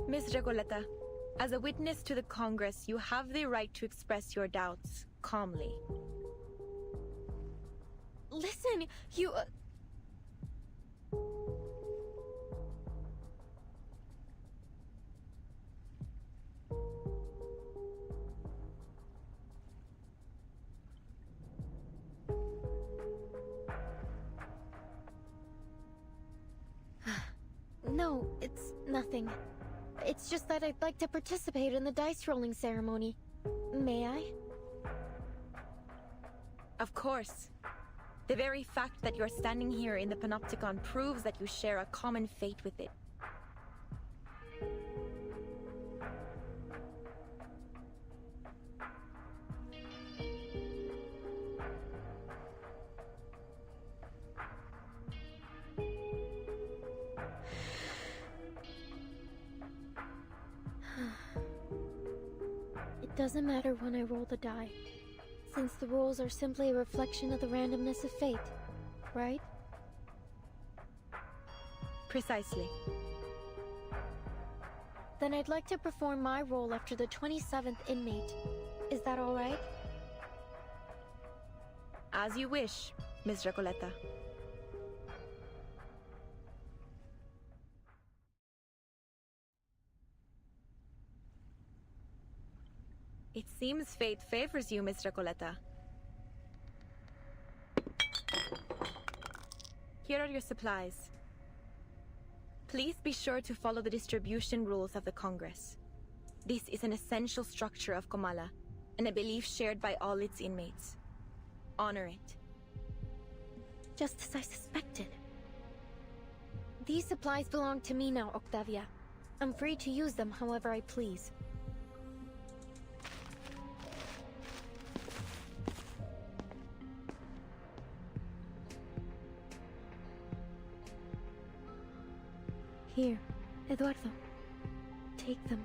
Miss Recoleta, as a witness to the Congress, you have the right to express your doubts calmly. Listen, you... No, it's nothing. It's just that I'd like to participate in the dice rolling ceremony. May I? Of course. The very fact that you're standing here in the Panopticon proves that you share a common fate with it. It doesn't matter when I roll the die, since the rolls are simply a reflection of the randomness of fate, right? Precisely. Then I'd like to perform my role after the 27th inmate. Is that alright? As you wish, Miss Recoleta. It seems fate favors you, Miss Recoleta. Here are your supplies. Please be sure to follow the distribution rules of the Congress. This is an essential structure of Comala, and a belief shared by all its inmates. Honor it. Just as I suspected. These supplies belong to me now, Octavia. I'm free to use them however I please. Here, Eduardo. Take them.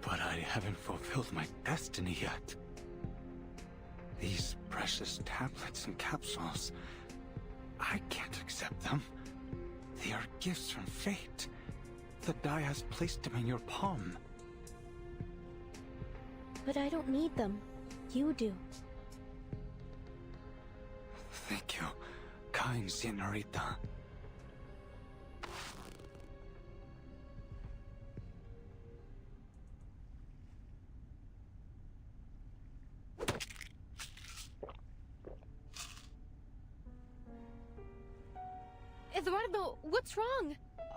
But I haven't fulfilled my destiny yet. These precious tablets and capsules, I can't accept them. They are gifts from fate. The die has placed them in your palm. But I don't need them. You do. Thank you, kind señorita. Eduardo, what's wrong?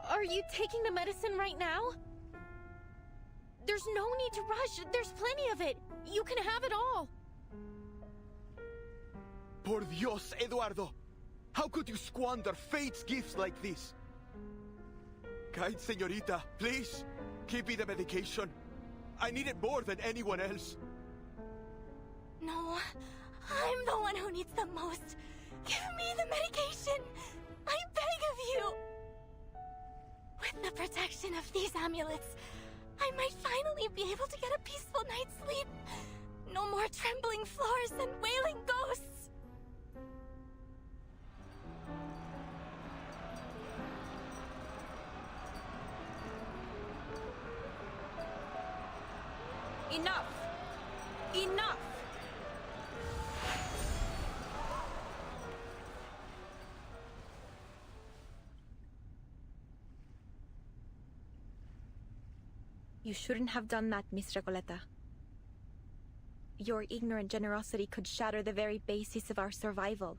Are you taking the medicine right now? There's no need to rush. There's plenty of it. You can have it all. Por Dios, Eduardo! How could you squander fate's gifts like this? Kind señorita, please, give me the medication. I need it more than anyone else. No, I'm the one who needs the most. Give me the medication. I beg of you. With the protection of these amulets, I might finally be able to get a peaceful night's sleep. No more trembling floors and wailing ghosts. Enough! Enough! You shouldn't have done that, Miss Recoleta. Your ignorant generosity could shatter the very basis of our survival.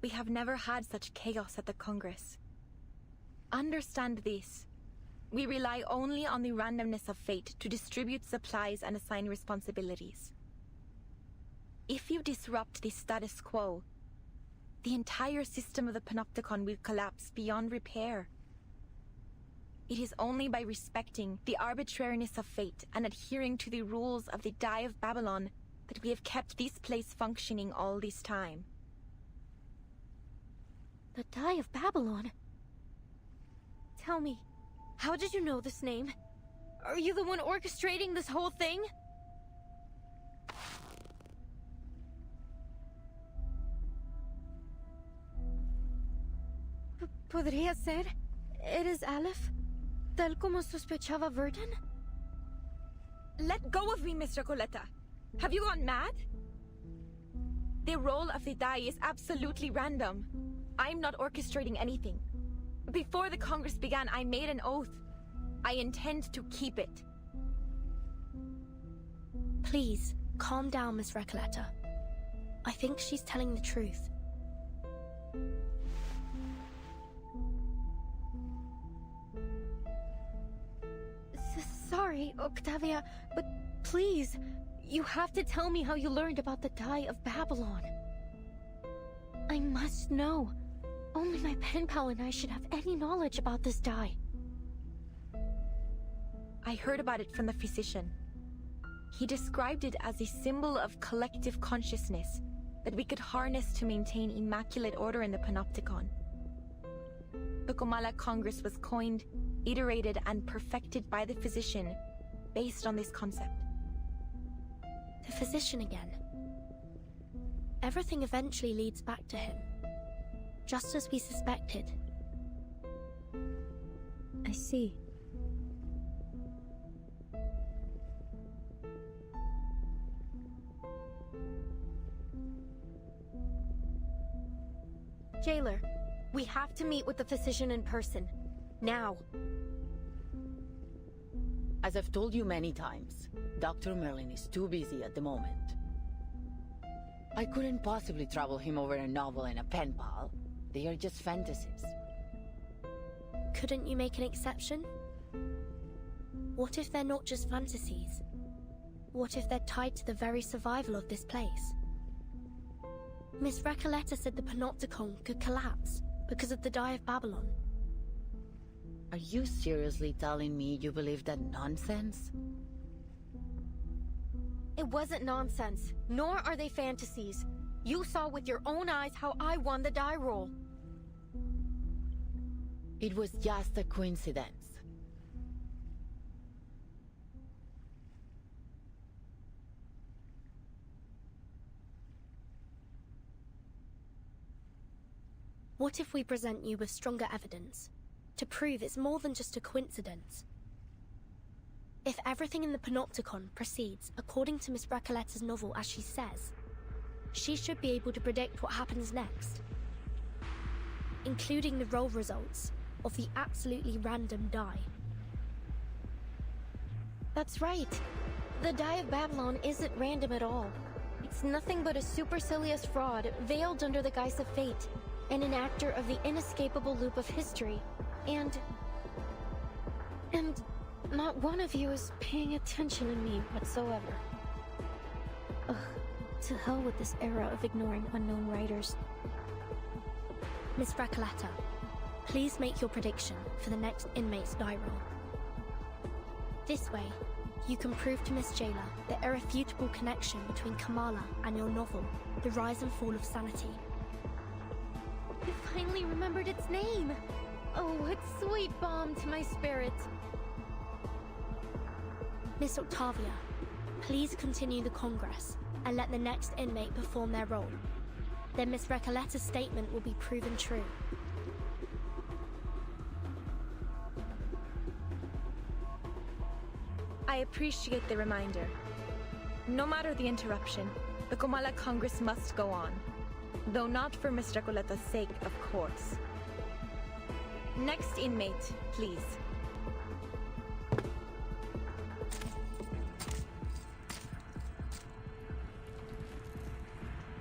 We have never had such chaos at the Congress. Understand this. We rely only on the randomness of fate to distribute supplies and assign responsibilities. If you disrupt the status quo, the entire system of the Panopticon will collapse beyond repair. It is only by respecting the arbitrariness of fate and adhering to the rules of the Die of Babylon that we have kept this place functioning all this time. The Die of Babylon? Tell me, how did you know this name? Are you the one orchestrating this whole thing? ¿Podría ser? ¿Eres Aleph? Tal como sospechaba Verdun? Let go of me, Miss Recoleta. Have you gone mad? The role of the die is absolutely random. I'm not orchestrating anything. Before the Congress began, I made an oath. I intend to keep it. Please, calm down, Miss Recoleta. I think she's telling the truth. Sorry, Octavia, but please, you have to tell me how you learned about the Die of Babylon. I must know. Only my pen pal and I should have any knowledge about this die. I heard about it from the physician. He described it as a symbol of collective consciousness that we could harness to maintain immaculate order in the Panopticon. The Comala Congress was coined, iterated, and perfected by the physician based on this concept. The physician again. Everything eventually leads back to him, just as we suspected. I see. Jailer, we have to meet with the physician in person. Now. As I've told you many times, Dr. Merlin is too busy at the moment. I couldn't possibly trouble him over a novel and a pen pal. They are just fantasies. Couldn't you make an exception? What if they're not just fantasies? What if they're tied to the very survival of this place? Miss Recoleta said the Panopticon could collapse because of the Die of Babylon. Are you seriously telling me you believe that nonsense? It wasn't nonsense, nor are they fantasies. You saw with your own eyes how I won the die roll. It was just a coincidence. What if we present you with stronger evidence to prove it's more than just a coincidence? If everything in the Panopticon proceeds according to Miss Recoleta's novel as she says, she should be able to predict what happens next, including the roll results of the absolutely random die. That's right. The Die of Babylon isn't random at all. It's nothing but a supercilious fraud veiled under the guise of fate, and an actor of the inescapable loop of history. And not one of you is paying attention to me whatsoever. Ugh, to hell with this era of ignoring unknown writers. Miss Recoleta, please make your prediction for the next inmate's die roll. This way, you can prove to Miss Jailer the irrefutable connection between Kamala and your novel, The Rise and Fall of Sanity. I finally remembered its name! Oh, what sweet balm to my spirit! Miss Octavia, please continue the Congress and let the next inmate perform their role. Then Miss Recoleta's statement will be proven true. I appreciate the reminder. No matter the interruption, the Comala Congress must go on. Though not for Miss Recoleta's sake, of course. Next inmate, please.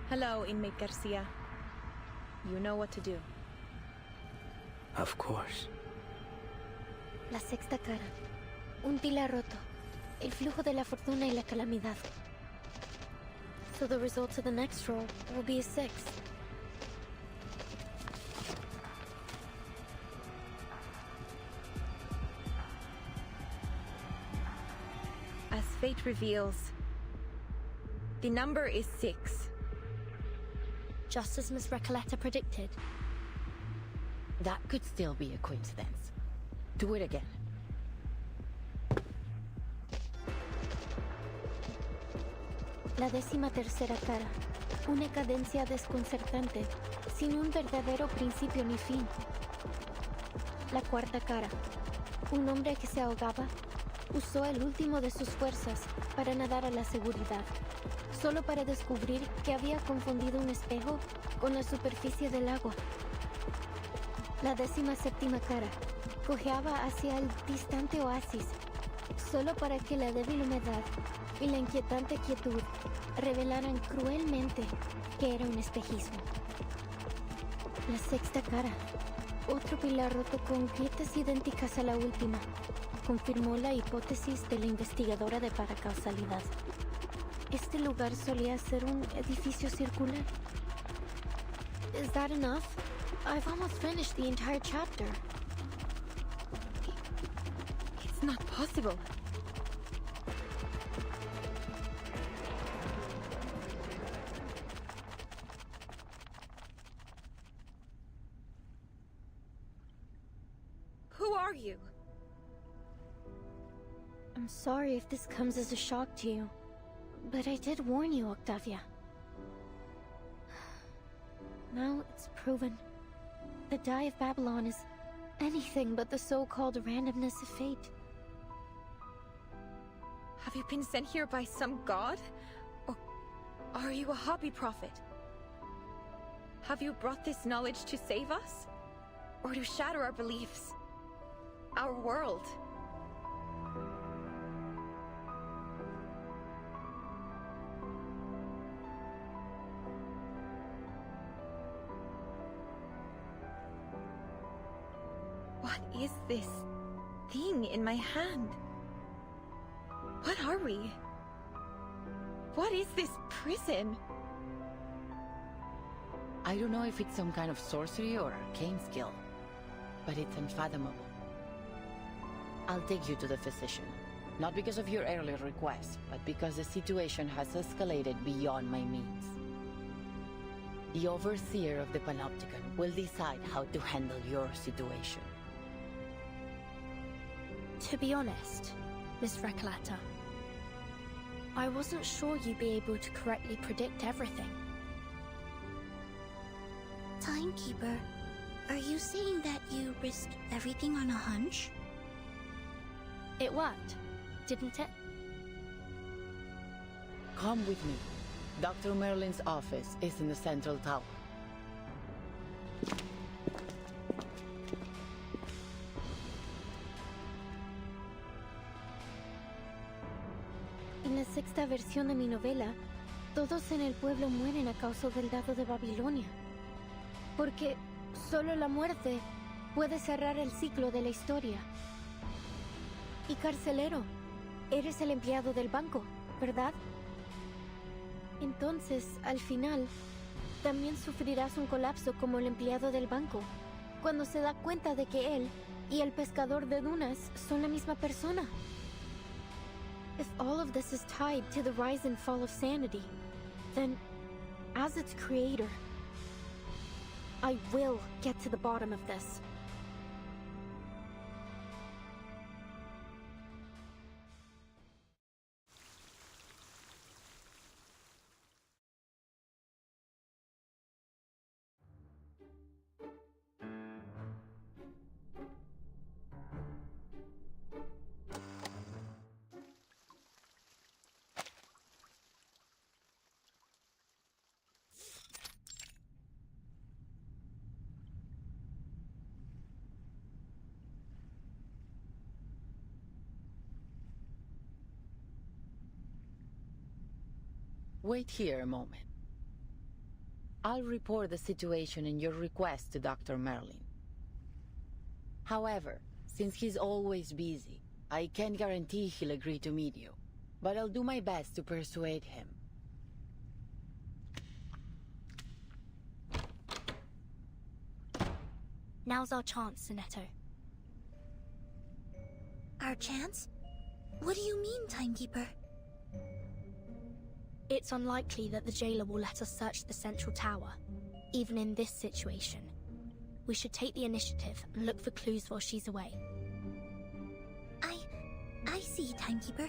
Hello, inmate Garcia. You know what to do. Of course. La sexta cara. Un pilar roto. El flujo de la fortuna y la calamidad. So the result of the next roll will be a 6. As fate reveals, the number is 6. Just as Miss Recoleta predicted. That could still be a coincidence. Do it again. La 13ª cara. Una cadencia desconcertante, sin un verdadero principio ni fin. La 4ª cara. Un hombre que se ahogaba usó el último de sus fuerzas para nadar a la seguridad, solo para descubrir que había confundido un espejo con la superficie del agua. La 17ª cara. Cojeaba hacia el distante oasis, solo para que la débil humedad y la inquietante quietud revelaran cruelmente que era un espejismo. La 6ª cara. Otro pilar roto con grietas idénticas a la última. Confirmó la hipótesis de la investigadora de paracausalidad. Este lugar solía ser un edificio circular. Is that enough? I've almost finished the entire chapter. It's not possible. Who are you? I'm sorry if this comes as a shock to you, but I did warn you, Octavia. Now it's proven. The Die of Babylon is anything but the so-called randomness of fate. Have you been sent here by some god? Or are you a hobby prophet? Have you brought this knowledge to save us? Or to shatter our beliefs? Our world? What is this thing in my hand? What are we? What is this prison? I don't know if it's some kind of sorcery or arcane skill, but it's unfathomable. I'll take you to the physician. Not because of your earlier request, but because the situation has escalated beyond my means. The overseer of the Panopticon will decide how to handle your situation. To be honest, Miss Recolata, I wasn't sure you'd be able to correctly predict everything. Timekeeper, are you saying that you risked everything on a hunch? It worked, didn't it? Come with me. Dr. Merlin's office is in the central tower. En la 6ª versión de mi novela, todos en el pueblo mueren a causa del dado de Babilonia. Porque solo la muerte puede cerrar el ciclo de la historia. Y carcelero, eres el empleado del banco, ¿verdad? Entonces, al final, también sufrirás un colapso como el empleado del banco, cuando se da cuenta de que él y el pescador de dunas son la misma persona. If all of this is tied to the rise and fall of sanity, then, as its creator, I will get to the bottom of this. Wait here a moment. I'll report the situation and your request to Dr. Merlin. However, since he's always busy, I can't guarantee he'll agree to meet you, but I'll do my best to persuade him. Now's our chance, Sonetto. Our chance? What do you mean, Timekeeper? It's unlikely that the jailer will let us search the central tower, even in this situation. We should take the initiative and look for clues while she's away. I see, Timekeeper.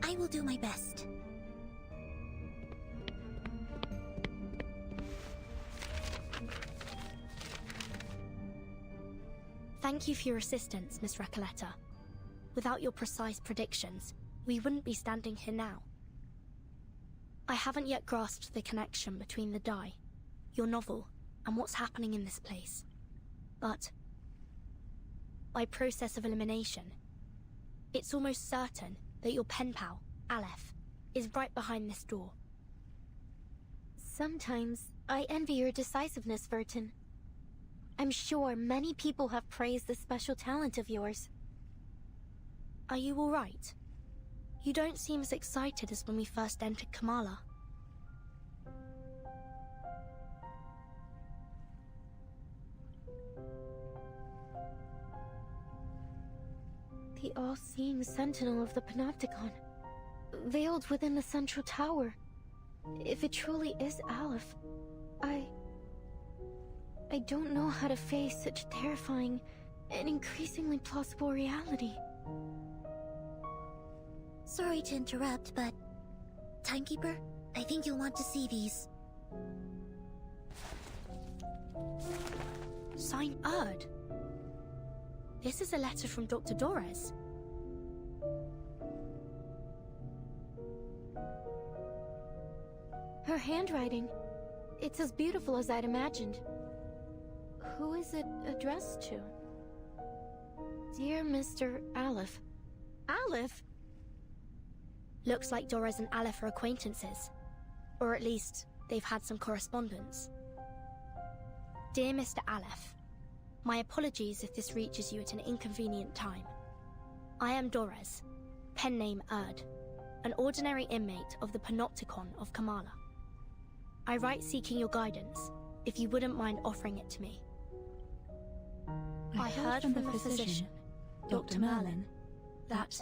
I will do my best. Thank you for your assistance, Miss Recoleta. Without your precise predictions, we wouldn't be standing here now. I haven't yet grasped the connection between the die, your novel, and what's happening in this place. But by process of elimination, it's almost certain that your pen pal, Aleph, is right behind this door. Sometimes I envy your decisiveness, Vertin. I'm sure many people have praised this special talent of yours. Are you all right? You don't seem as excited as when we first entered Kamala. The all-seeing sentinel of the Panopticon, veiled within the central tower. If it truly is Aleph, I don't know how to face such terrifying and increasingly plausible reality. Sorry to interrupt, but... Timekeeper, I think you'll want to see these. Signed Erd. This is a letter from Dr. Dorez. Her handwriting, it's as beautiful as I'd imagined. Who is it addressed to? Dear Mr. Aleph. Aleph? Looks like Dorez and Aleph are acquaintances. Or at least, they've had some correspondence. Dear Mr. Aleph, my apologies if this reaches you at an inconvenient time. I am Dorez, pen name Erd, an ordinary inmate of the Panopticon of Kamala. I write seeking your guidance, if you wouldn't mind offering it to me. I heard from the physician, Dr. Merlin, that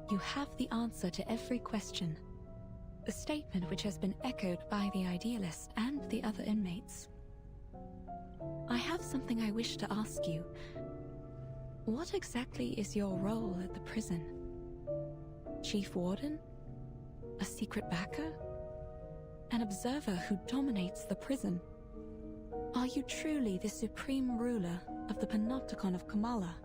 you have the answer to every question. A statement which has been echoed by the Idealist and the other inmates. I have something I wish to ask you. What exactly is your role at the prison? Chief Warden? A secret backer? An observer who dominates the prison? Are you truly the supreme ruler of the Panopticon of Kamala?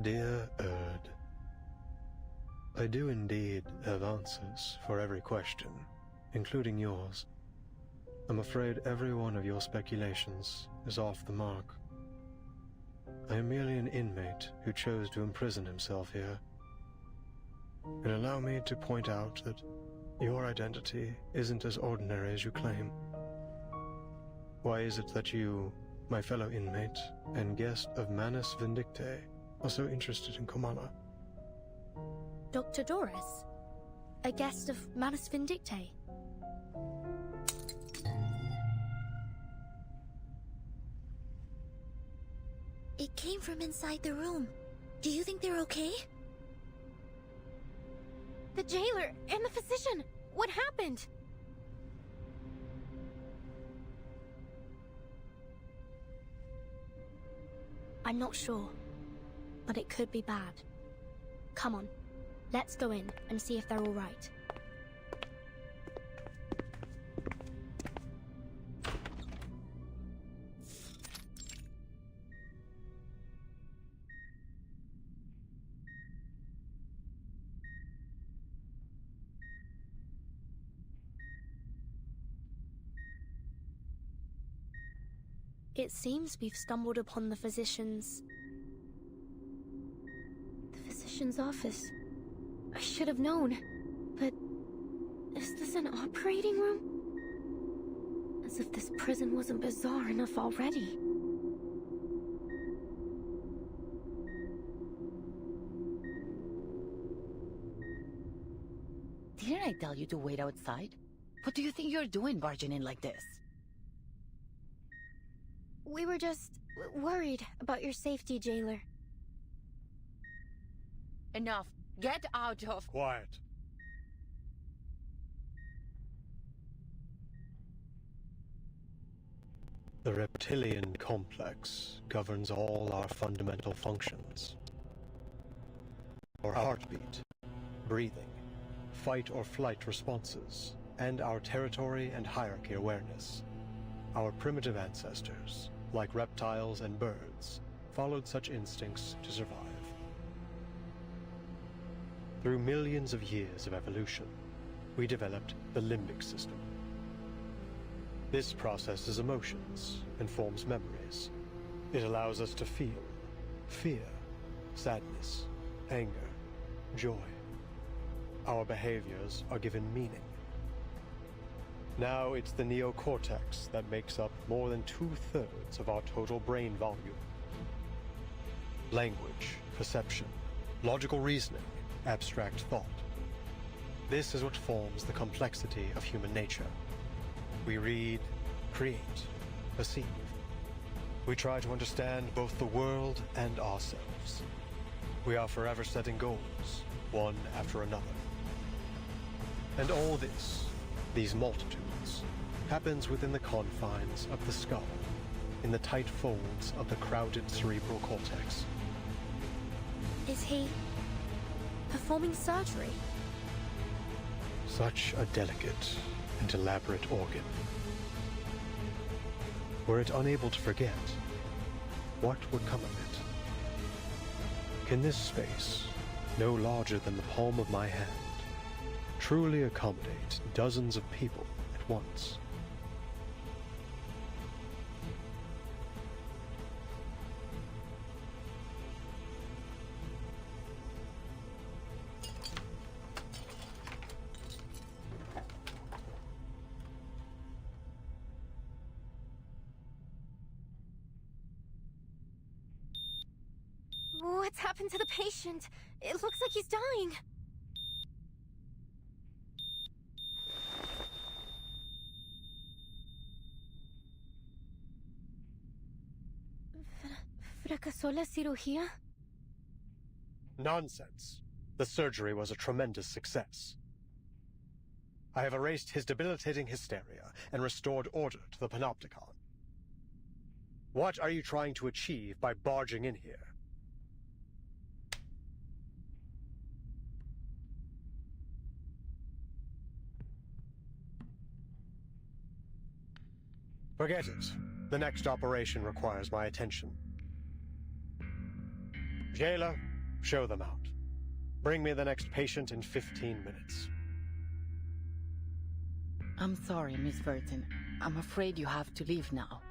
Dear Erd, I do indeed have answers for every question, including yours. I'm afraid every one of your speculations is off the mark. I am merely an inmate who chose to imprison himself here. And allow me to point out that your identity isn't as ordinary as you claim. Why is it that you, my fellow inmate and guest of Manus Vindictae, are so interested in Kamala? Dr. Dorez? A guest of Manus Vindictae? It came from inside the room. Do you think they're okay? The jailer and the physician! What happened? I'm not sure, but it could be bad. Come on, let's go in and see if they're all right. It seems we've stumbled upon the physician's... The physician's office. I should have known. But... is this an operating room? As if this prison wasn't bizarre enough already. Didn't I tell you to wait outside? What do you think you're doing barging in like this? We were just worried about your safety, jailer. Enough. Get out of... Quiet. The reptilian complex governs all our fundamental functions. Our heartbeat, breathing, fight or flight responses, and our territory and hierarchy awareness. Our primitive ancestors, like reptiles and birds, followed such instincts to survive. Through millions of years of evolution, we developed the limbic system. This processes emotions and forms memories. It allows us to feel fear, sadness, anger, joy. Our behaviors are given meaning. Now it's the neocortex that makes up more than 2/3 of our total brain volume. Language, perception, logical reasoning, abstract thought. This is what forms the complexity of human nature. We read, create, perceive. We try to understand both the world and ourselves. We are forever setting goals, one after another. And all this, these multitudes, happens within the confines of the skull, in the tight folds of the crowded cerebral cortex. Is he performing surgery? Such a delicate and elaborate organ. Were it unable to forget, what would come of it? Can this space, no larger than the palm of my hand, truly accommodate dozens of people at once? What's happened to the patient? It looks like he's dying. ¿Fracasó la cirugía? Nonsense. The surgery was a tremendous success. I have erased his debilitating hysteria and restored order to the Panopticon. What are you trying to achieve by barging in here? Forget it. The next operation requires my attention. Jailer, show them out. Bring me the next patient in 15 minutes. I'm sorry, Miss Burton. I'm afraid you have to leave now.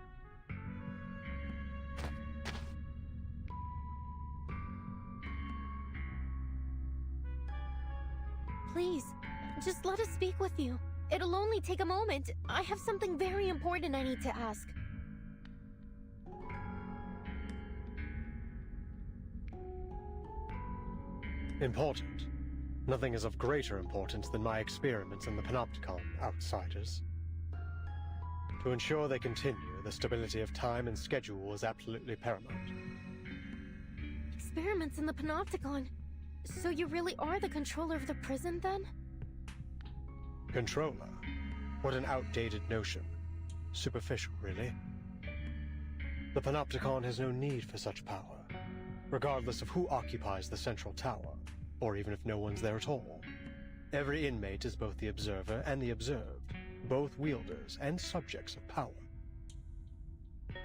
Please, just let us speak with you. It'll only take a moment. I have something very important I need to ask. Important? Nothing is of greater importance than my experiments in the Panopticon, outsiders. To ensure they continue, the stability of time and schedule is absolutely paramount. Experiments in the Panopticon? So you really are the controller of the prison, then? Controller? What an outdated notion. Superficial, really. The Panopticon has no need for such power, regardless of who occupies the central tower, or even if no one's there at all. Every inmate is both the observer and the observed, both wielders and subjects of power.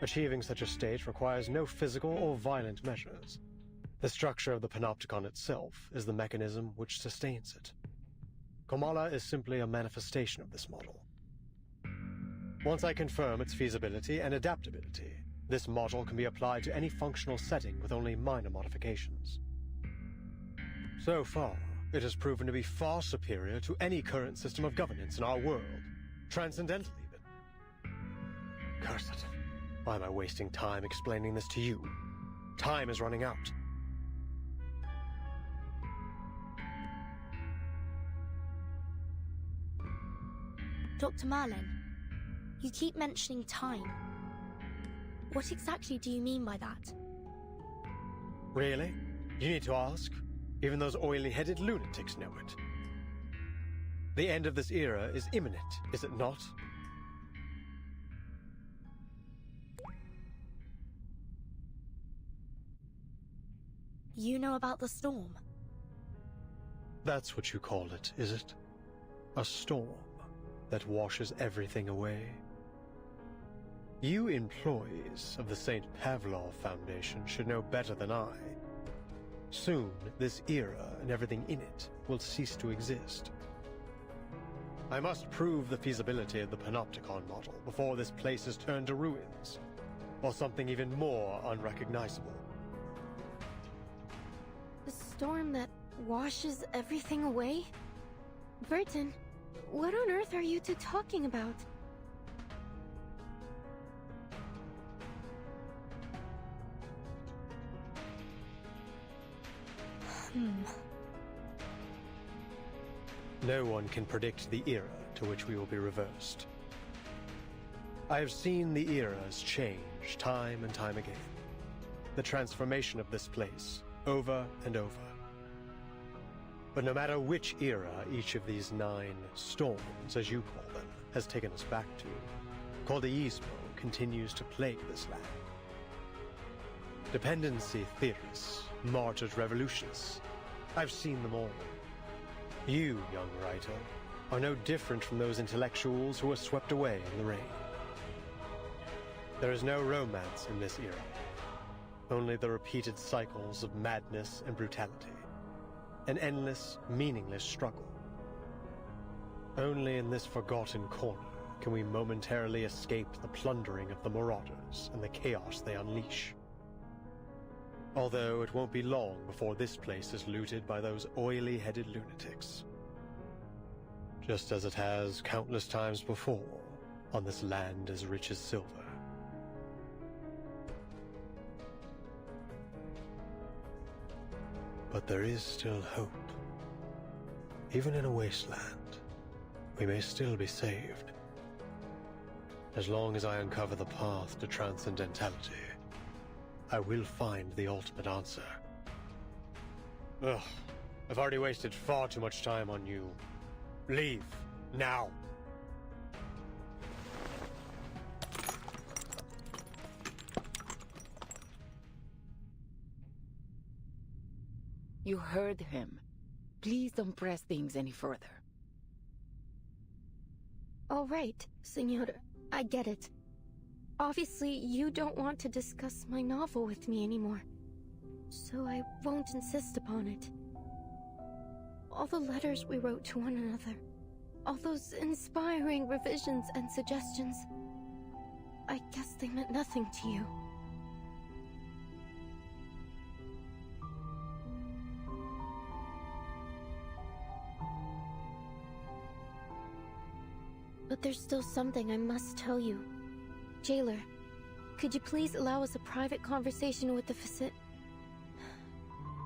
Achieving such a state requires no physical or violent measures. The structure of the Panopticon itself is the mechanism which sustains it. Kamala is simply a manifestation of this model. Once I confirm its feasibility and adaptability, this model can be applied to any functional setting with only minor modifications. So far, it has proven to be far superior to any current system of governance in our world, transcendental even. Curse it. Why am I wasting time explaining this to you? Time is running out. Dr. Merlin, you keep mentioning time. What exactly do you mean by that? Really? You need to ask? Even those oily-headed lunatics know it. The end of this era is imminent, is it not? You know about the storm? That's what you call it, is it? A storm that washes everything away? You employees of the St. Pavlov Foundation should know better than I. Soon, this era and everything in it will cease to exist. I must prove the feasibility of the Panopticon model before this place is turned to ruins, or something even more unrecognizable. The storm that washes everything away? Burton, what on earth are you two talking about? No one can predict the era to which we will be reversed. I have seen the eras change time and time again. The transformation of this place, over and over. But no matter which era each of these 9 storms, as you call them, has taken us back to, Cordeismo continues to plague this land. Dependency theorists, martyred revolutionists, I've seen them all. You, young writer, are no different from those intellectuals who were swept away in the rain. There is no romance in this era, only the repeated cycles of madness and brutality, an endless, meaningless struggle. Only in this forgotten corner can we momentarily escape the plundering of the marauders and the chaos they unleash. Although it won't be long before this place is looted by those oily-headed lunatics. Just as it has countless times before on this land as rich as silver. But there is still hope. Even in a wasteland, we may still be saved. As long as I uncover the path to transcendentality, I will find the ultimate answer. Ugh, I've already wasted far too much time on you. Leave, now! You heard him. Please don't press things any further. All right, Senora, I get it. Obviously, you don't want to discuss my novel with me anymore, so I won't insist upon it. All the letters we wrote to one another, all those inspiring revisions and suggestions, I guess they meant nothing to you. But there's still something I must tell you. Jailer, could you please allow us a private conversation with the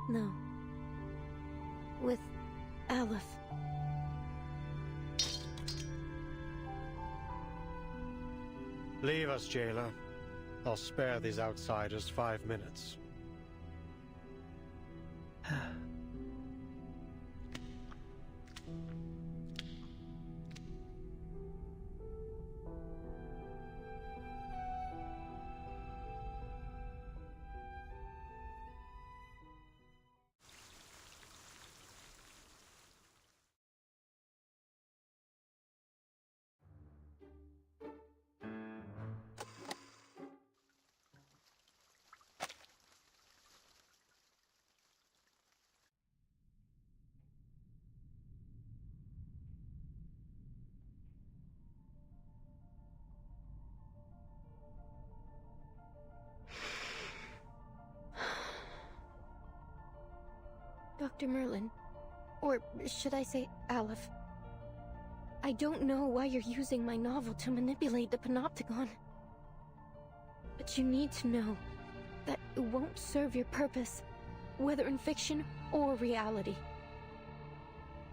No. With Aleph. Leave us, Jailer. I'll spare these outsiders 5 minutes. Dr. Merlin, or should I say Aleph, I don't know why you're using my novel to manipulate the Panopticon. But you need to know that it won't serve your purpose, whether in fiction or reality.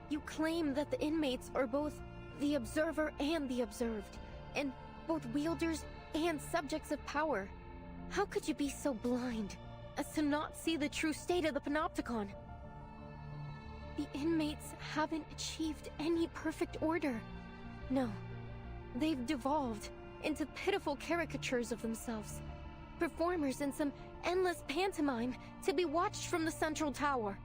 You claim that the inmates are both the observer and the observed, and both wielders and subjects of power. How could you be so blind as to not see the true state of the Panopticon? The inmates haven't achieved any perfect order. No, they've devolved into pitiful caricatures of themselves, performers in some endless pantomime to be watched from the central tower.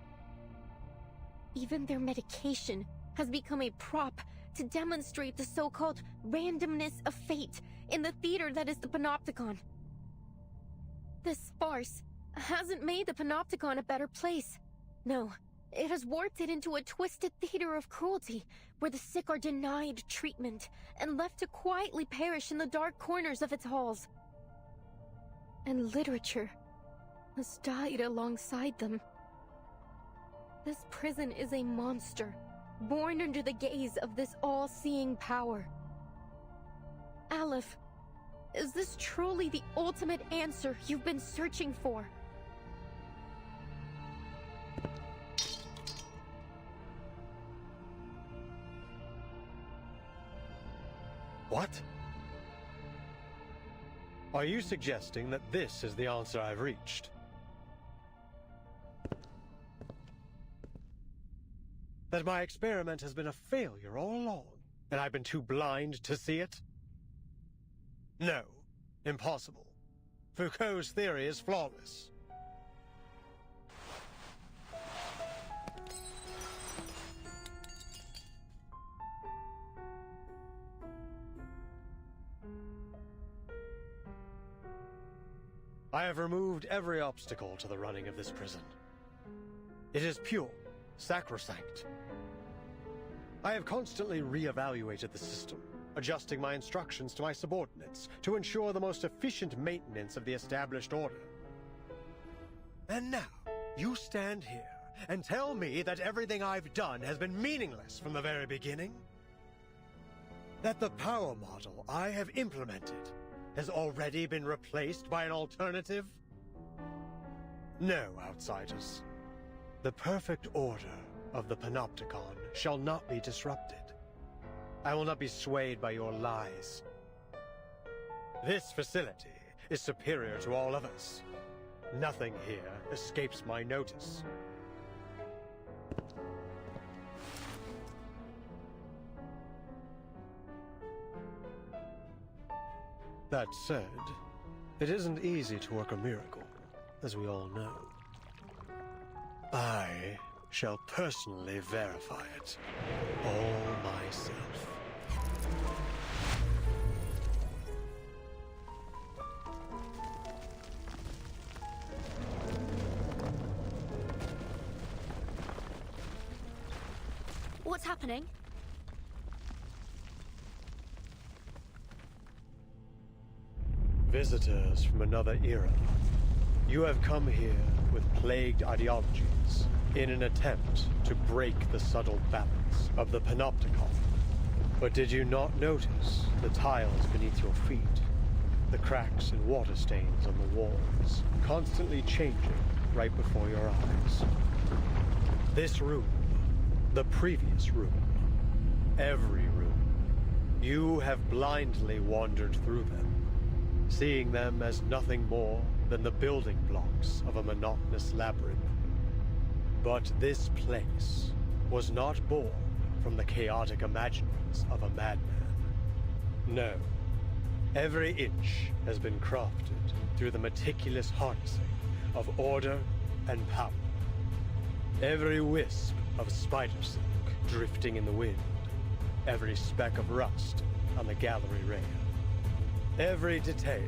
Even their medication has become a prop to demonstrate the so-called randomness of fate in the theater that is the Panopticon. This farce hasn't made the Panopticon a better place. No, it has warped it into a twisted theater of cruelty, where the sick are denied treatment and left to quietly perish in the dark corners of its halls. And literature has died alongside them. This prison is a monster, born under the gaze of this all-seeing power. Aleph, is this truly the ultimate answer you've been searching for? What? Are you suggesting that this is the answer I've reached? That my experiment has been a failure all along, and I've been too blind to see it? No, impossible. Foucault's theory is flawless. I have removed every obstacle to the running of this prison. It is pure, sacrosanct. I have constantly re-evaluated the system, adjusting my instructions to my subordinates to ensure the most efficient maintenance of the established order. And now, you stand here and tell me that everything I've done has been meaningless from the very beginning? That the power model I have implemented has already been replaced by an alternative? No, outsiders. The perfect order of the Panopticon shall not be disrupted. I will not be swayed by your lies. This facility is superior to all others. Nothing here escapes my notice. That said, it isn't easy to work a miracle, as we all know. I shall personally verify it all myself. What's happening? Visitors from another era. You have come here with plagued ideologies in an attempt to break the subtle balance of the Panopticon. But did you not notice the tiles beneath your feet? The cracks and water stains on the walls, constantly changing right before your eyes. This room, the previous room, every room, you have blindly wandered through them, seeing them as nothing more than the building blocks of a monotonous labyrinth. But this place was not born from the chaotic imaginings of a madman. No, every inch has been crafted through the meticulous harnessing of order and power. Every wisp of spider silk drifting in the wind, every speck of rust on the gallery rail. Every detail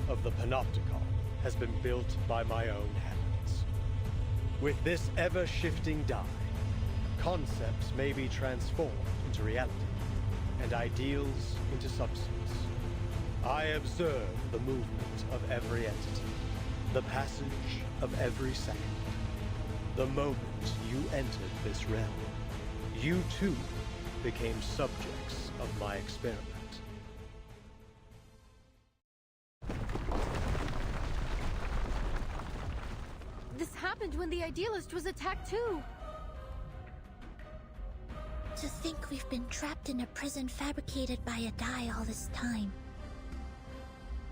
of the Panopticon has been built by my own hands. With this ever-shifting die, concepts may be transformed into reality, and ideals into substance. I observe the movement of every entity, the passage of every second. The moment you entered this realm, you too became subjects of my experiment. This happened when the Idealist was attacked too. To think we've been trapped in a prison fabricated by a die all this time.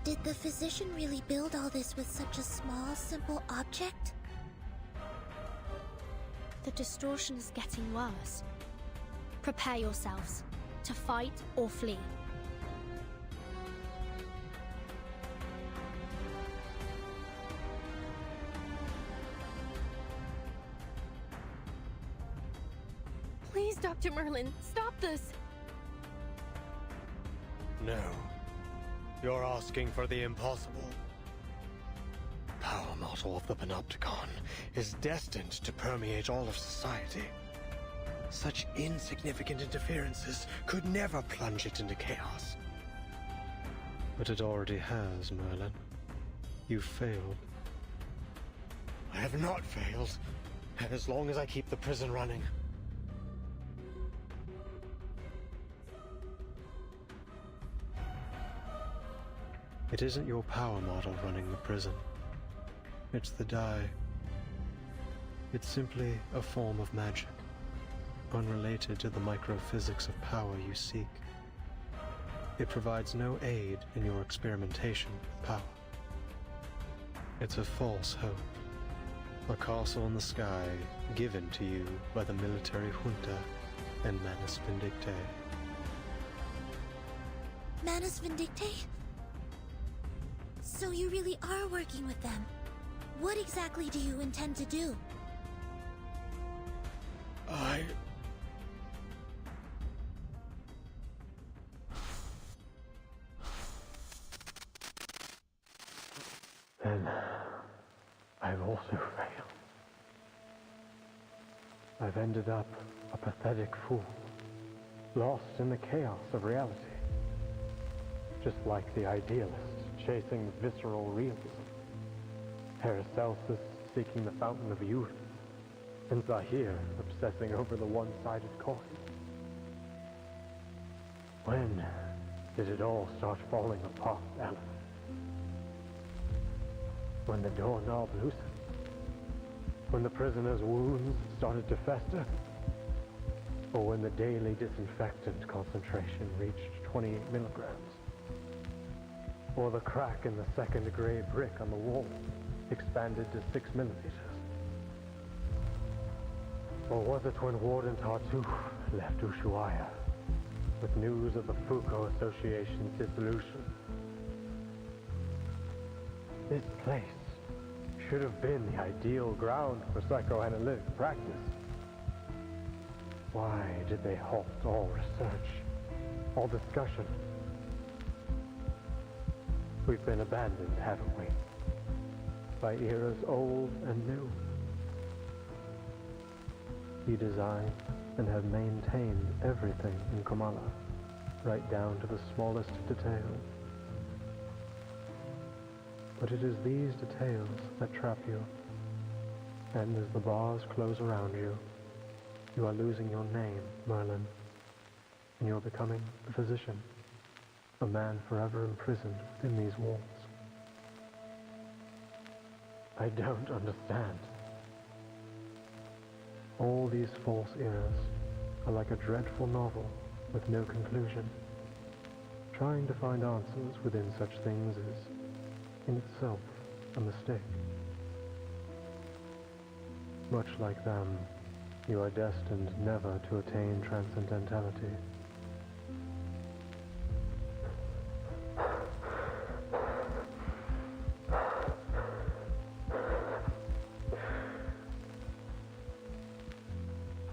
Did the physician really build all this with such a small, simple object? The distortion is getting worse. Prepare yourselves to fight or flee. Dr. Merlin, stop this! No. You're asking for the impossible. Power model of the Panopticon is destined to permeate all of society. Such insignificant interferences could never plunge it into chaos. But it already has, Merlin. You've failed. I have not failed, as long as I keep the prison running. It isn't your power model running the prison. It's the die. It's simply a form of magic, unrelated to the microphysics of power you seek. It provides no aid in your experimentation with power. It's a false hope, a castle in the sky given to you by the military junta and Manus Vindictae. Manus Vindictae? So you really are working with them. What exactly do you intend to do? Then I've also failed. I've ended up a pathetic fool, lost in the chaos of reality. Just like the idealist chasing visceral realism, Paracelsus seeking the fountain of youth, and Zahir obsessing over the one-sided coin. When did it all start falling apart, Aleph? When the doorknob loosened? When the prisoner's wounds started to fester? Or when the daily disinfectant concentration reached 28 milligrams? Or the crack in the second gray brick on the wall expanded to 6 millimeters? Or was it when Warden Tartuffe left Ushuaia with news of the Foucault Association's dissolution? This place should have been the ideal ground for psychoanalytic practice. Why did they halt all research, all discussion? We've been abandoned, haven't we? By eras old and new. You designed and have maintained everything in Kamala, right down to the smallest details. But it is these details that trap you. And as the bars close around you, you are losing your name, Merlin. And you're becoming a physician, a man forever imprisoned within these walls. I don't understand. All these false eras are like a dreadful novel with no conclusion. Trying to find answers within such things is, in itself, a mistake. Much like them, you are destined never to attain transcendentality.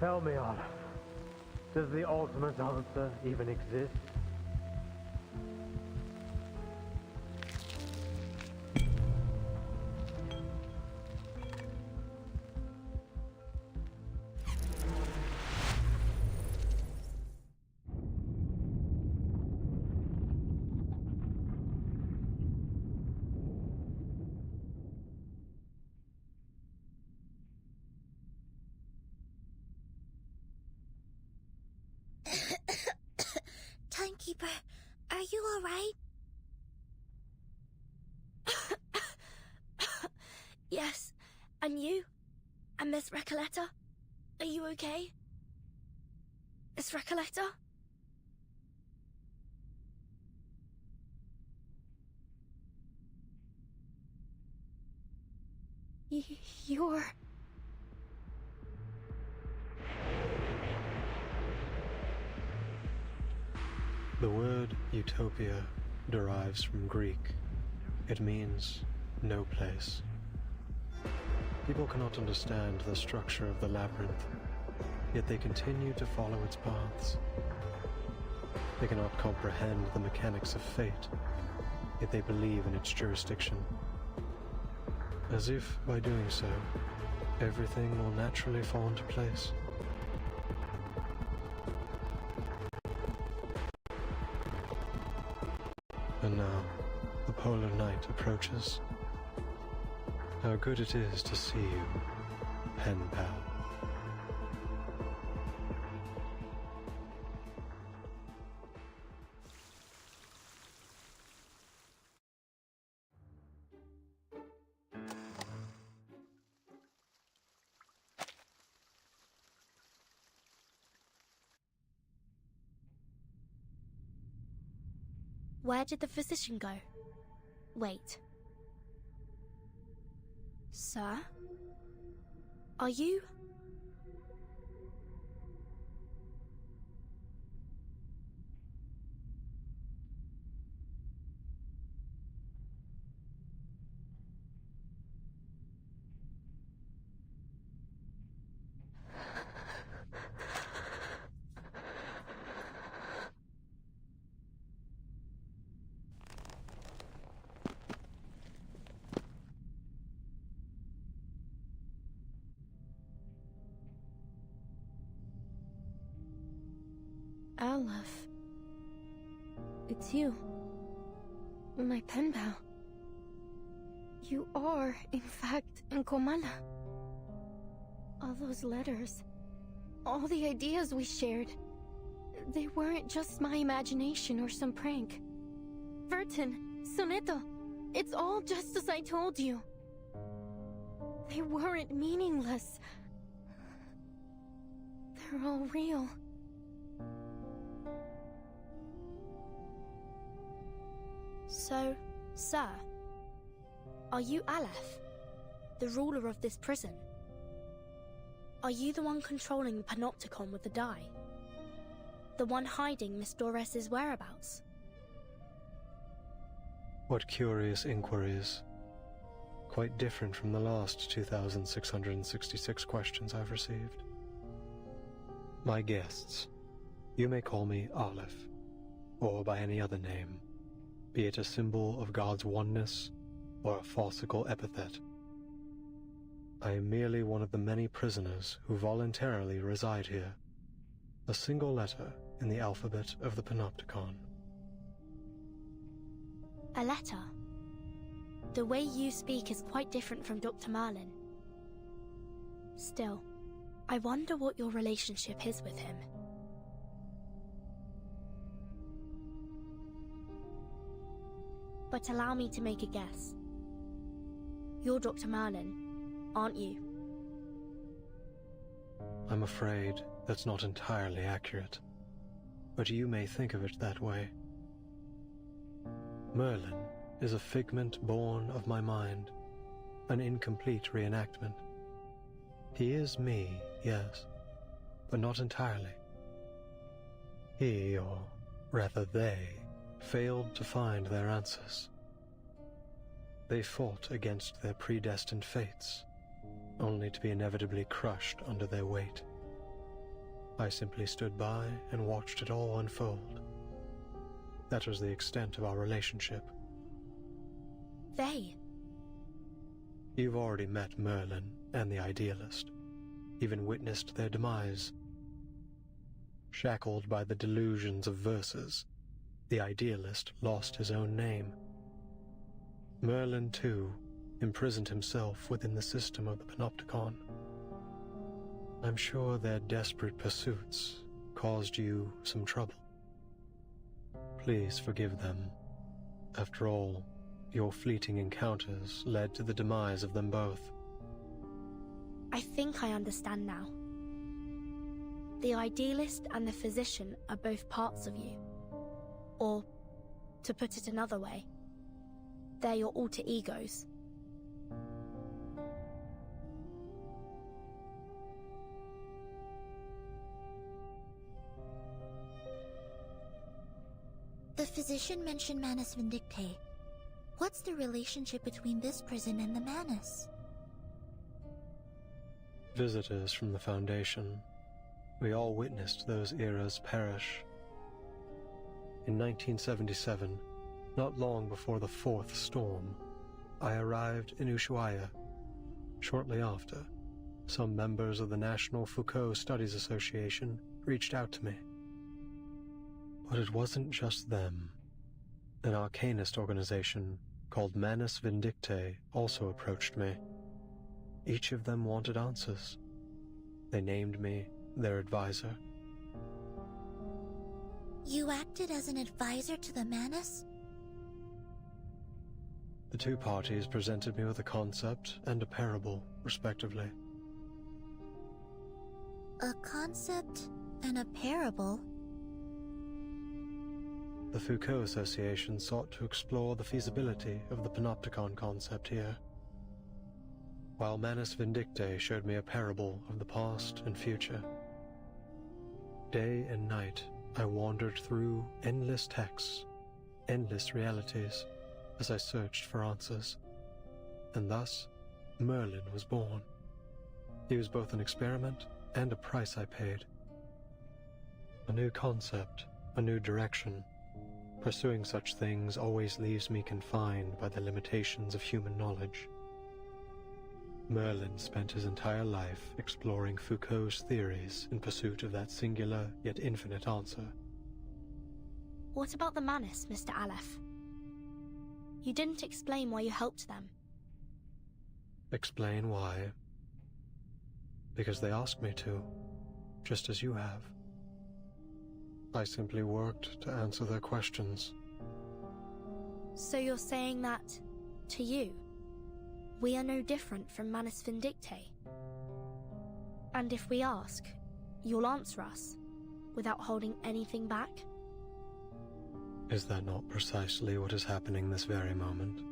Tell me, Aleph, does the ultimate answer even exist? Timekeeper, are you alright? Yes, and you? And Miss Recoleta? Are you okay? Miss Recoleta? You're... The word utopia derives from Greek. It means no place. People cannot understand the structure of the labyrinth, yet they continue to follow its paths. They cannot comprehend the mechanics of fate, yet they believe in its jurisdiction. As if, by doing so, everything will naturally fall into place. And now, the polar night approaches. How good it is to see you, pen pal. Where did the physician go? Wait. Sir? Are you... Aleph. It's you. My pen pal. You are, in fact, in Komala. All those letters, all the ideas we shared, they weren't just my imagination or some prank. Vertin, Soneto, it's all just as I told you. They weren't meaningless. They're all real. So, sir, are you Aleph, the ruler of this prison? Are you the one controlling the panopticon with the die? The one hiding Miss Dores's whereabouts? What curious inquiries. Quite different from the last 2,666 questions I've received. My guests, you may call me Aleph, or by any other name, be it a symbol of God's oneness or a farcical epithet. I am merely one of the many prisoners who voluntarily reside here, a single letter in the alphabet of the Panopticon. A letter? The way you speak is quite different from Dr. Merlin. Still, I wonder what your relationship is with him. But allow me to make a guess. You're Dr. Merlin, aren't you? I'm afraid that's not entirely accurate, but you may think of it that way. Merlin is a figment born of my mind, an incomplete reenactment. He is me, yes, but not entirely. He, or rather they, failed to find their answers. They fought against their predestined fates, only to be inevitably crushed under their weight. I simply stood by and watched it all unfold. That was the extent of our relationship. They? You've already met Merlin and the Idealist, even witnessed their demise. Shackled by the delusions of verses, the Idealist lost his own name. Merlin, too, imprisoned himself within the system of the Panopticon. I'm sure their desperate pursuits caused you some trouble. Please forgive them. After all, your fleeting encounters led to the demise of them both. I think I understand now. The Idealist and the Physician are both parts of you. Or, to put it another way, they're your alter egos. The Physician mentioned Manus Vindictae. What's the relationship between this prison and the Manus? Visitors from the Foundation, We all witnessed those eras perish. In 1977, not long before the fourth storm, I arrived in Ushuaia. Shortly after, some members of the National Foucault Studies Association reached out to me. But it wasn't just them. An arcanist organization called Manus Vindictae also approached me. Each of them wanted answers. They named me their advisor. You acted as an advisor to the Manus? The two parties presented me with a concept and a parable, respectively. A concept and a parable? The Foucault Association sought to explore the feasibility of the panopticon concept here, while Manus Vindictae showed me a parable of the past and future. Day and night, I wandered through endless texts, endless realities, as I searched for answers. And thus, Merlin was born. He was both an experiment and a price I paid. A new concept, a new direction. Pursuing such things always leaves me confined by the limitations of human knowledge. Merlin spent his entire life exploring Foucault's theories in pursuit of that singular yet infinite answer. What about the Manus, Mr. Aleph? You didn't explain why you helped them. Explain why? Because they asked me to, just as you have. I simply worked to answer their questions. So you're saying that, to you, we are no different from Manus Vindictae? And if we ask, you'll answer us, without holding anything back? Is that not precisely what is happening this very moment?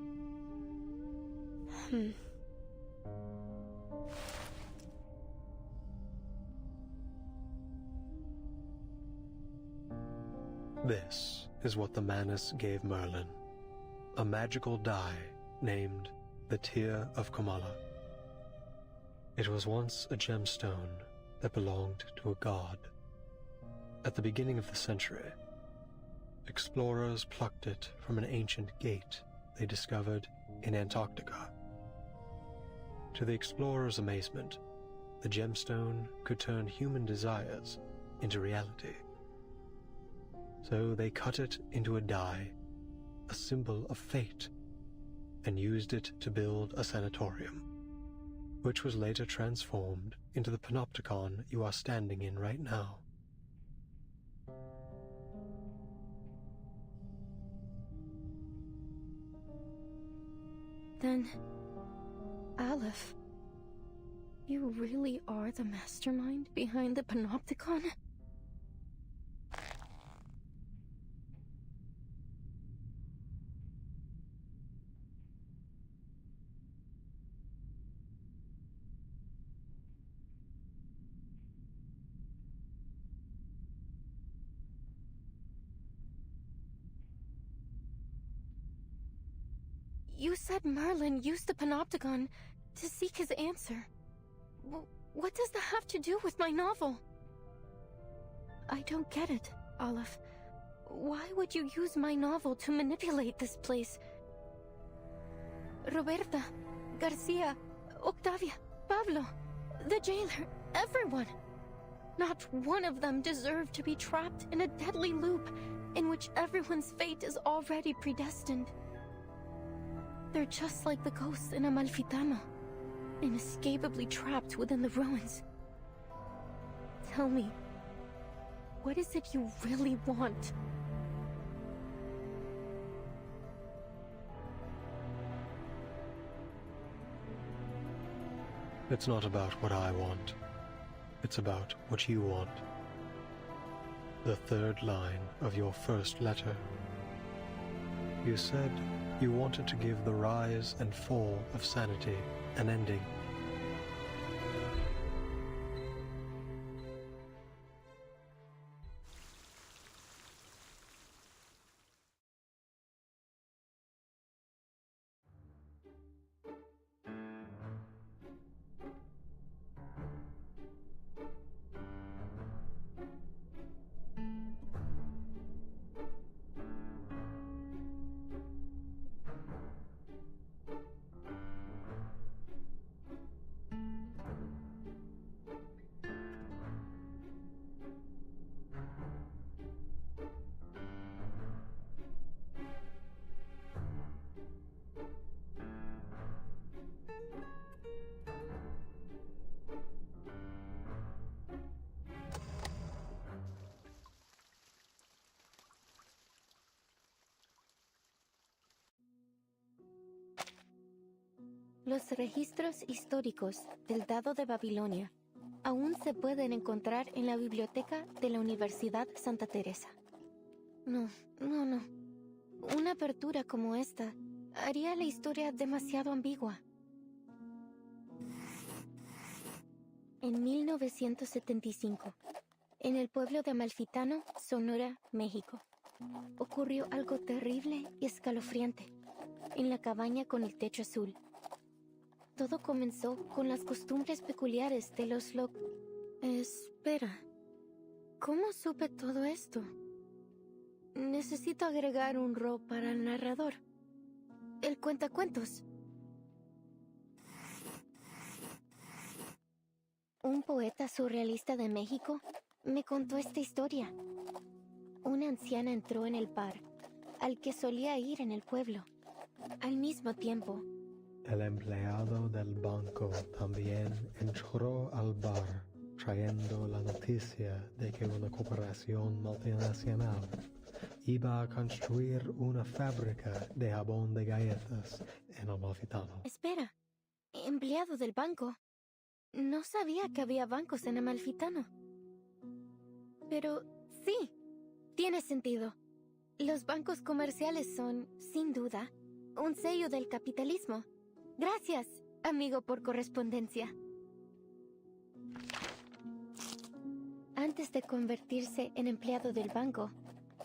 This is what the Manus gave Merlin. A magical die named the Tear of Kamala. It was once a gemstone that belonged to a god. At the beginning of the century, explorers plucked it from an ancient gate they discovered in Antarctica. To the explorers' amazement, the gemstone could turn human desires into reality. So they cut it into a die, a symbol of fate, and used it to build a sanatorium, which was later transformed into the panopticon you are standing in right now. Then, Aleph, you really are the mastermind behind the panopticon? You said Merlin used the panopticon to seek his answer. What does that have to do with my novel? I don't get it, Aleph. Why would you use my novel to manipulate this place? Roberta, Garcia, Octavia, Pablo, the jailer, everyone. Not one of them deserved to be trapped in a deadly loop in which everyone's fate is already predestined. They're just like the ghosts in Amalfitano, inescapably trapped within the ruins. Tell me, what is it you really want? It's not about what I want. It's about what you want. The third line of your first letter. You said you wanted to give the rise and fall of sanity an ending. Los registros históricos del dado de Babilonia aún se pueden encontrar en la biblioteca de la Universidad Santa Teresa. No. Una apertura como esta haría la historia demasiado ambigua. En 1975, en el pueblo de Amalfitano, Sonora, México, ocurrió algo terrible y escalofriante en la cabaña con el techo azul. Todo comenzó con las costumbres peculiares de los Espera, ¿cómo supe todo esto? Necesito agregar un ro para el narrador. El cuentacuentos. Un poeta surrealista de México me contó esta historia. Una anciana entró en el bar al que solía ir en el pueblo. Al mismo tiempo, el empleado del banco también entró al bar trayendo la noticia de que una corporación multinacional iba a construir una fábrica de jabón de galletas en Amalfitano. Espera, empleado del banco. No sabía que había bancos en Amalfitano. Pero sí, tiene sentido. Los bancos comerciales son, sin duda, un sello del capitalismo. Gracias, amigo por correspondencia. Antes de convertirse en empleado del banco,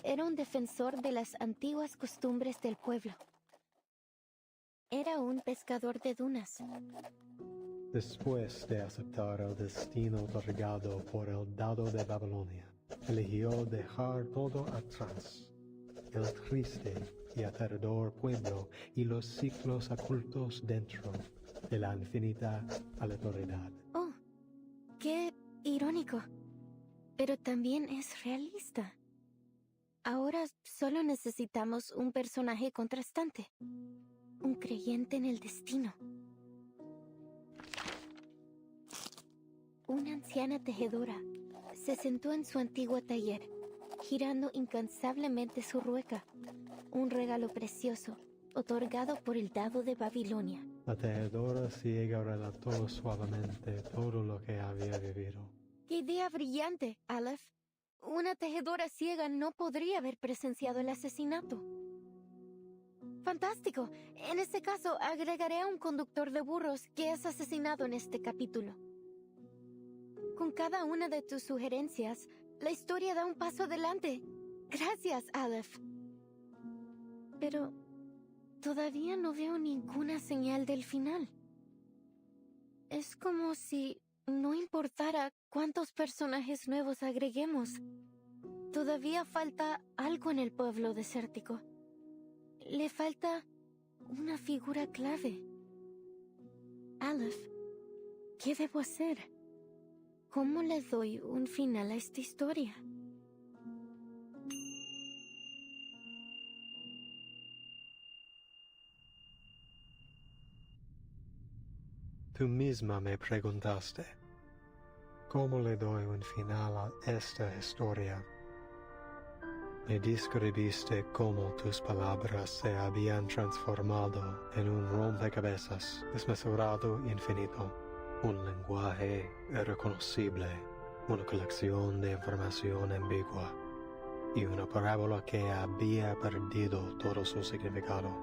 era un defensor de las antiguas costumbres del pueblo. Era un pescador de dunas. Después de aceptar el destino otorgado por el dado de Babilonia, eligió dejar todo atrás. El triste y aterrador pueblo y los ciclos ocultos dentro de la infinita aleatoriedad. Oh, qué irónico. Pero también es realista. Ahora solo necesitamos un personaje contrastante. Un creyente en el destino. Una anciana tejedora se sentó en su antiguo taller, girando incansablemente su rueca, un regalo precioso, otorgado por el dado de Babilonia. La tejedora ciega relató suavemente todo lo que había vivido. ¡Qué idea brillante, Aleph! Una tejedora ciega no podría haber presenciado el asesinato. ¡Fantástico! En este caso, agregaré a un conductor de burros que es asesinado en este capítulo. Con cada una de tus sugerencias, la historia da un paso adelante. Gracias, Aleph. Pero todavía no veo ninguna señal del final. Es como si no importara cuántos personajes nuevos agreguemos. Todavía falta algo en el pueblo desértico. Le falta una figura clave. Aleph, ¿qué debo hacer? ¿Cómo le doy un final a esta historia? Tú misma me preguntaste, ¿cómo le doy un final a esta historia? Me describiste cómo tus palabras se habían transformado en un rompecabezas desmesurado infinito. Un lenguaje irreconocible, una colección de información ambigua y una parábola que había perdido todo su significado.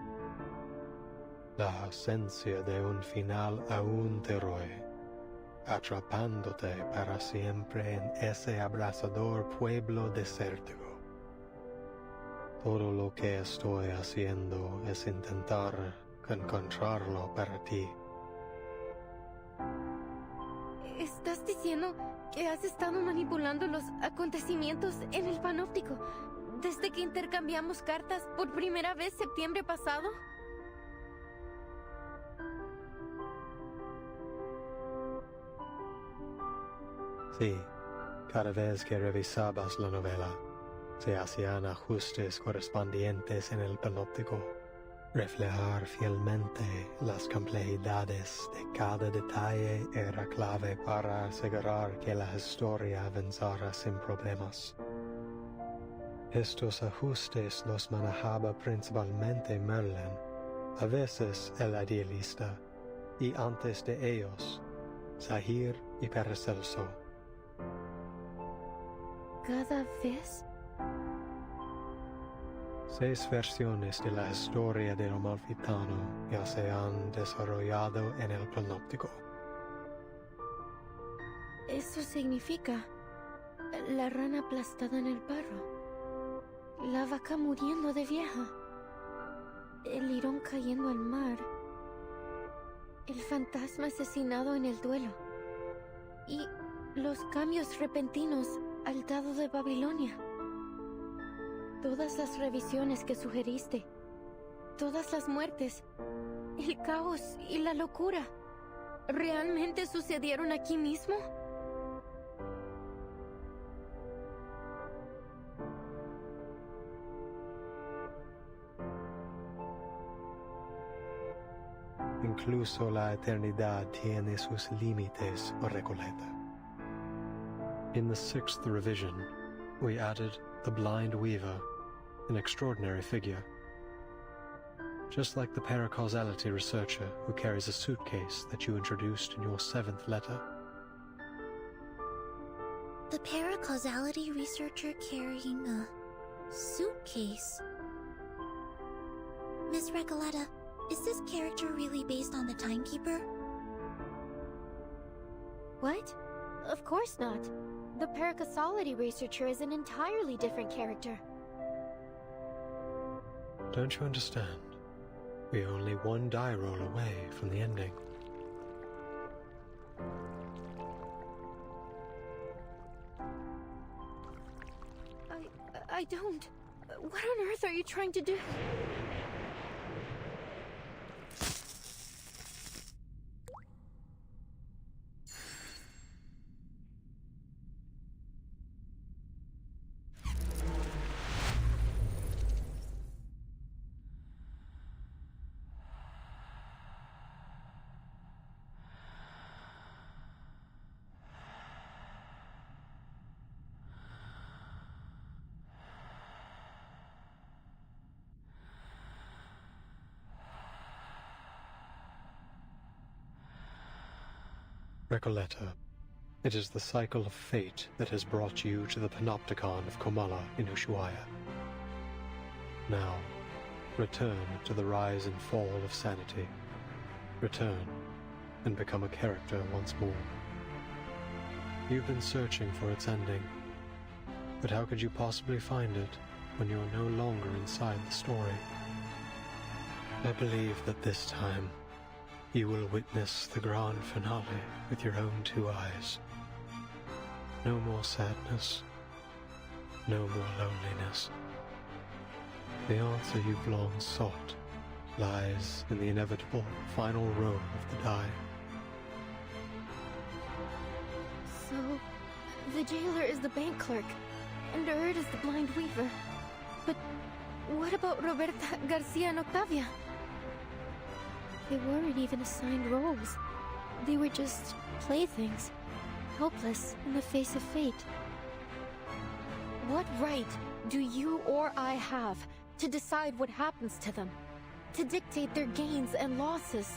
La ausencia de un final aún te roe, atrapándote para siempre en ese abrasador pueblo desértico. Todo lo que estoy haciendo es intentar encontrarlo para ti. ¿Estás diciendo que has estado manipulando los acontecimientos en el panóptico desde que intercambiamos cartas por primera vez septiembre pasado? Sí, cada vez que revisabas la novela, se hacían ajustes correspondientes en el panóptico. Reflejar fielmente las complejidades de cada detalle era clave para asegurar que la historia avanzara sin problemas. Estos ajustes los manejaba principalmente Merlin, a veces el idealista, y antes de ellos, Zahir y Paracelso. ¿Cada vez? 6 versiones de la historia del Amalfitano ya se han desarrollado en el panóptico. Eso significa la rana aplastada en el barro, la vaca muriendo de vieja, el lirón cayendo al mar, el fantasma asesinado en el duelo y los cambios repentinos al dado de Babilonia. Todas las revisiones que sugeriste, todas las muertes, el caos y la locura, ¿realmente sucedieron aquí mismo? Incluso la eternidad tiene sus límites, Recoleta. In the 6th revision, we added the blind weaver, an extraordinary figure. Just like the paracausality researcher who carries a suitcase that you introduced in your 7th letter. The paracausality researcher carrying a suitcase. Miss Recoleta, is this character really based on the Timekeeper? What? Of course not. The paracausality researcher is an entirely different character. Don't you understand? We're only one die roll away from the ending. I don't. What on earth are you trying to do? Recoleta, it is the cycle of fate that has brought you to the Panopticon of Komala in Ushuaia. Now, return to the rise and fall of sanity. Return and become a character once more. You've been searching for its ending, but how could you possibly find it when you're no longer inside the story? I believe that this time, you will witness the grand finale with your own 2 eyes. No more sadness, no more loneliness. The answer you've long sought lies in the inevitable final row of the die. So, the jailer is the bank clerk, and Erd is the blind weaver. But what about Roberta, Garcia, and Octavia? They weren't even assigned roles. They were just playthings, helpless in the face of fate. What right do you or I have to decide what happens to them? To dictate their gains and losses?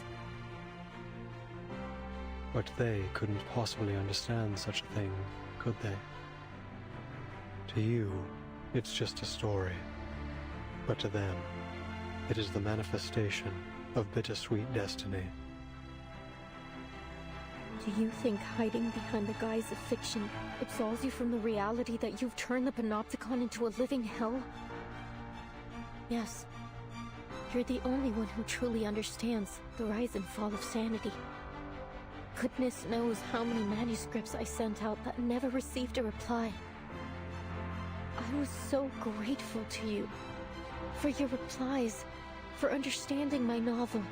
But they couldn't possibly understand such a thing, could they? To you, it's just a story. But to them, it is the manifestation of bittersweet destiny. Do you think hiding behind the guise of fiction absolves you from the reality that you've turned the Panopticon into a living hell? Yes. You're the only one who truly understands the rise and fall of sanity. Goodness knows how many manuscripts I sent out that never received a reply. I was so grateful to you for your replies, for understanding my novel.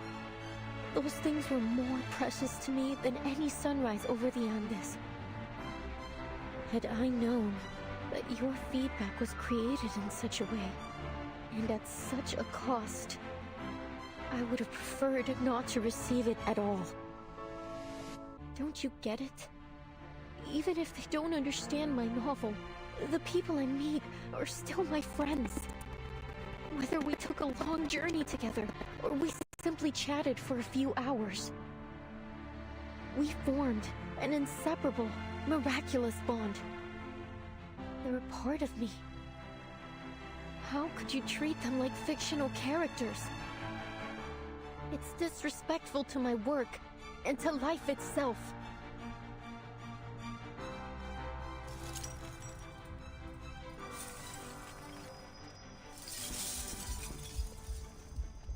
Those things were more precious to me than any sunrise over the Andes. Had I known that your feedback was created in such a way, and at such a cost, I would have preferred not to receive it at all. Don't you get it? Even if they don't understand my novel, the people I meet are still my friends. Whether we took a long journey together, or we simply chatted for a few hours, We formed an inseparable, miraculous bond. They're a part of me. How could you treat them like fictional characters? It's disrespectful to my work and to life itself.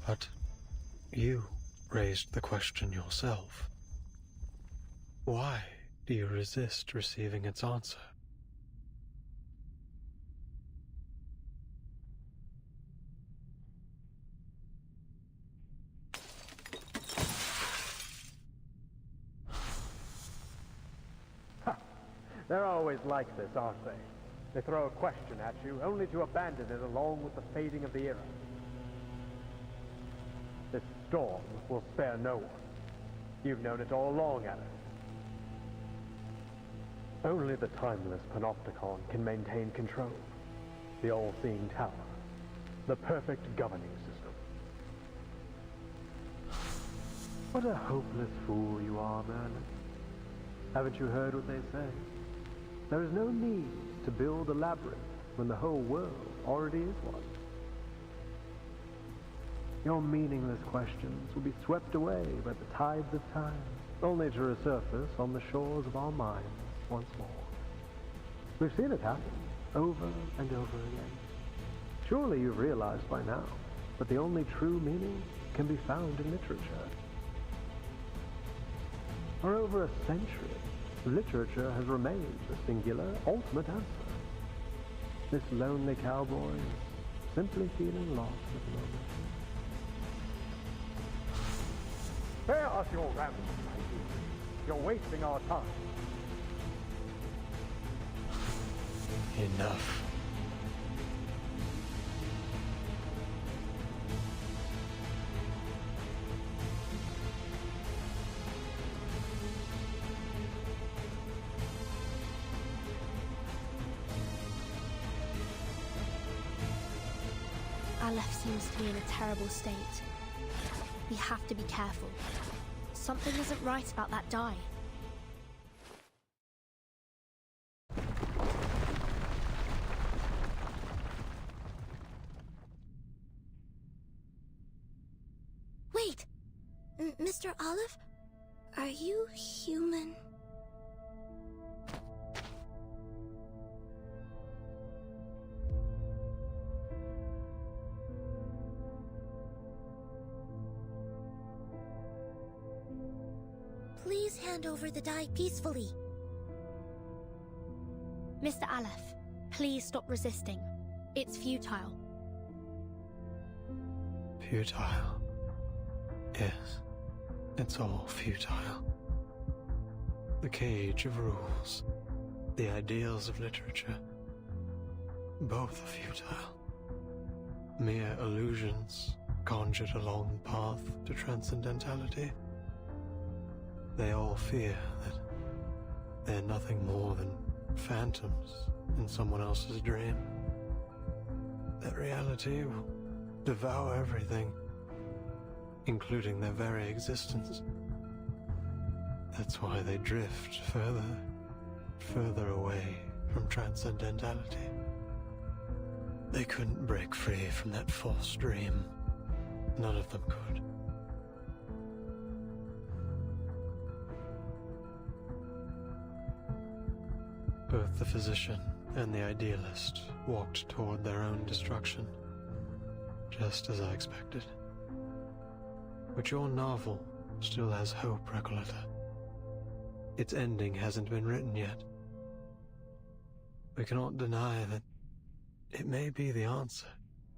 But you raised the question yourself. Why do you resist receiving its answer? They're always like this, aren't they? They throw a question at you, only to abandon it along with the fading of the era. This storm will spare no one. You've known it all along, Alice. Only the timeless Panopticon can maintain control. The all-seeing tower. The perfect governing system. What a hopeless fool you are, Merlin. Haven't you heard what they say? There is no need to build a labyrinth when the whole world already is one. Your meaningless questions will be swept away by the tides of time, only to resurface on the shores of our minds once more. We've seen it happen, over and over again. Surely you've realized by now that the only true meaning can be found in literature. For over a century, literature has remained the singular, ultimate answer. This lonely cowboy is simply feeling lost at the moment. Spare us your rambles, my dear. You're wasting our time. Enough. Aleph seems to be in a terrible state. We have to be careful. Something isn't right about that die. Wait! Mr. Aleph? Are you human? Please hand over the die peacefully. Mr. Aleph, please stop resisting. It's futile. Futile. Yes, it's all futile. The cage of rules, the ideals of literature, both are futile. Mere illusions conjured along the path to transcendentality. They all fear that they're nothing more than phantoms in someone else's dream. That reality will devour everything, including their very existence. That's why they drift further away from transcendentality. They couldn't break free from that false dream. None of them could. Both the physician and the idealist walked toward their own destruction, just as I expected. But your novel still has hope, Recoleta. Its ending hasn't been written yet. We cannot deny that it may be the answer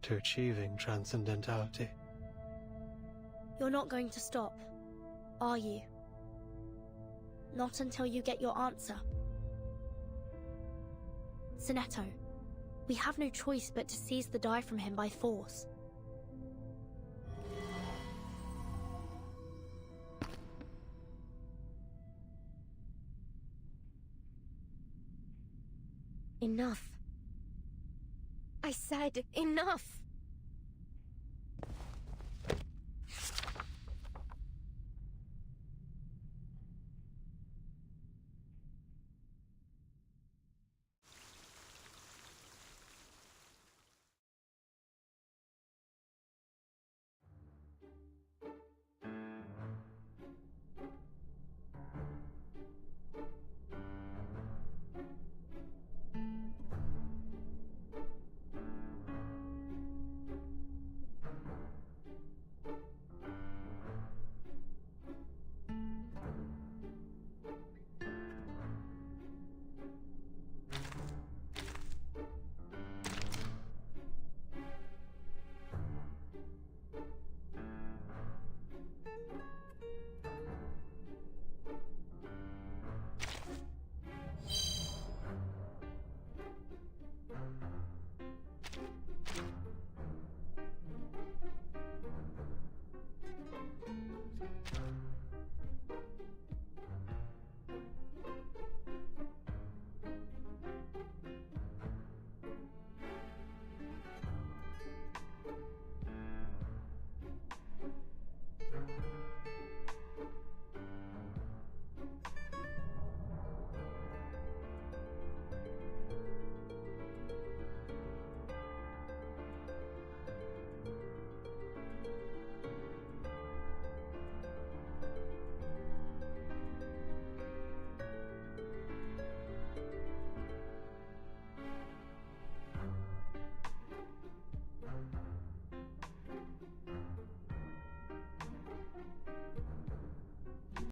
to achieving transcendentality. You're not going to stop, are you? Not until you get your answer. Sinetto, we have no choice but to seize the die from him by force. Enough. I said enough!